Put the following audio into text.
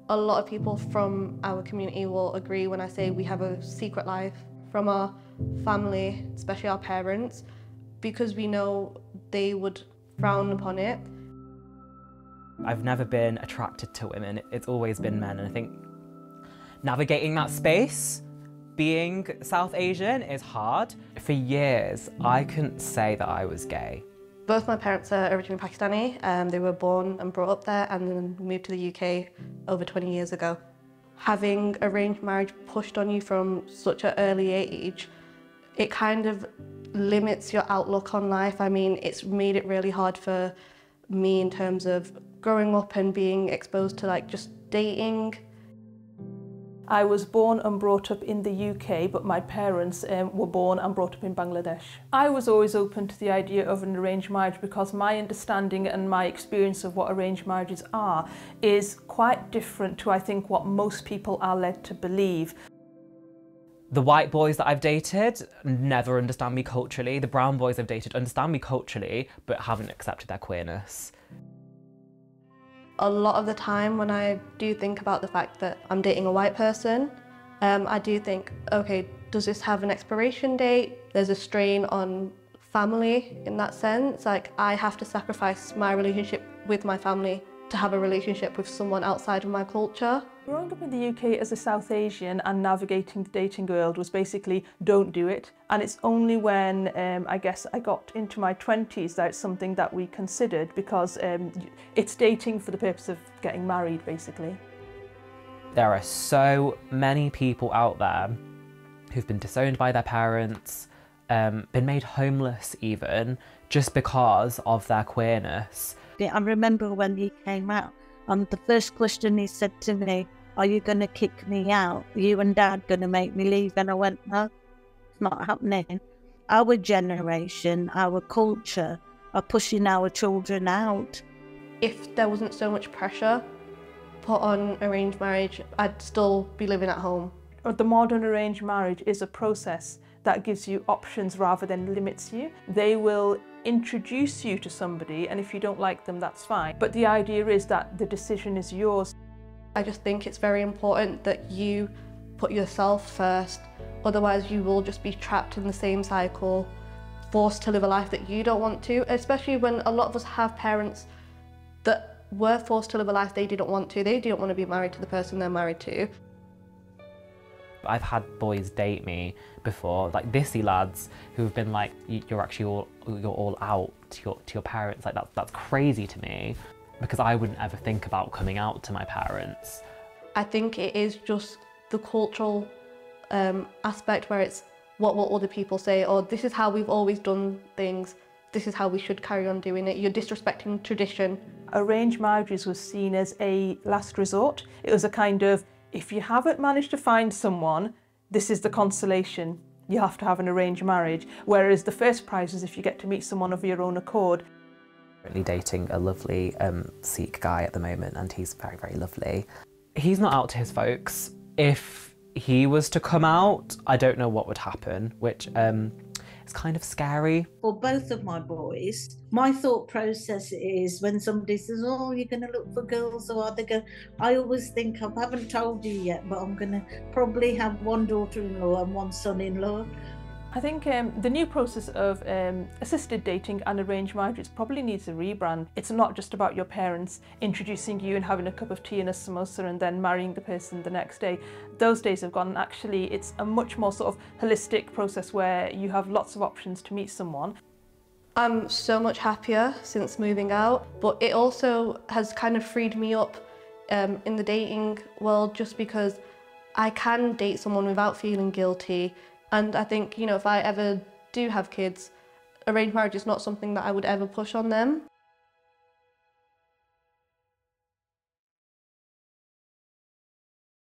A lot of people from our community will agree when I say we have a secret life from our family, especially our parents, because we know they would frown upon it. I've never been attracted to women, it's always been men, and I think navigating that space, being South Asian, is hard. For years, I couldn't say that I was gay. Both my parents are originally Pakistani. They were born and brought up there and then moved to the UK over 20 years ago. Having arranged marriage pushed on you from such an early age, it kind of limits your outlook on life. I mean, it's made it really hard for me in terms of growing up and being exposed to just dating. I was born and brought up in the UK, but my parents were born and brought up in Bangladesh. I was always open to the idea of an arranged marriage because my understanding and my experience of what arranged marriages are is quite different to, I think, what most people are led to believe. The white boys that I've dated never understand me culturally. The brown boys I've dated understand me culturally, but haven't accepted their queerness. A lot of the time when I do think about the fact that I'm dating a white person, I do think, okay, does this have an expiration date? There's a strain on family in that sense. I have to sacrifice my relationship with my family to have a relationship with someone outside of my culture. Growing up in the UK as a South Asian and navigating the dating world was basically don't do it. And it's only when I guess I got into my 20s that it's something that we considered, because it's dating for the purpose of getting married, basically. There are so many people out there who've been disowned by their parents, been made homeless even, just because of their queerness. I remember when he came out, the first question he said to me, "Are you going to kick me out? Are you and Dad going to make me leave?" And I went, "No, it's not happening." Our generation, our culture are pushing our children out. If there wasn't so much pressure put on arranged marriage, I'd still be living at home. The modern arranged marriage is a process that gives you options rather than limits you. They will introduce you to somebody, and if you don't like them, that's fine. But the idea is that the decision is yours. I just think it's very important that you put yourself first, otherwise you will just be trapped in the same cycle, forced to live a life that you don't want to, especially when a lot of us have parents that were forced to live a life they didn't want to. They didn't want to be married to the person they're married to. I've had boys date me before, like Bissy lads, who've been like, you're all out to your parents. Like that's crazy to me, because I wouldn't ever think about coming out to my parents. I think it is just the cultural aspect where it's what will other people say, or this is how we've always done things, this is how we should carry on doing it. You're disrespecting tradition. Arranged marriages was seen as a last resort. It was a kind of, if you haven't managed to find someone, this is the consolation. You have to have an arranged marriage. Whereas the first prize is if you get to meet someone of your own accord. Currently dating a lovely Sikh guy at the moment, and he's very, very lovely. He's not out to his folks. If he was to come out, I don't know what would happen, which is kind of scary. For both of my boys, my thought process is when somebody says, "Oh, you're going to look for girls, or are they going?" I always think, I haven't told you yet, but I'm going to probably have one daughter-in-law and one son-in-law. I think the new process of assisted dating and arranged marriages probably needs a rebrand. It's not just about your parents introducing you and having a cup of tea and a samosa and then marrying the person the next day. Those days have gone. Actually, it's a much more sort of holistic process where you have lots of options to meet someone. I'm so much happier since moving out, but it also has kind of freed me up in the dating world, just because I can date someone without feeling guilty. And I think, if I ever do have kids, arranged marriage is not something that I would ever push on them.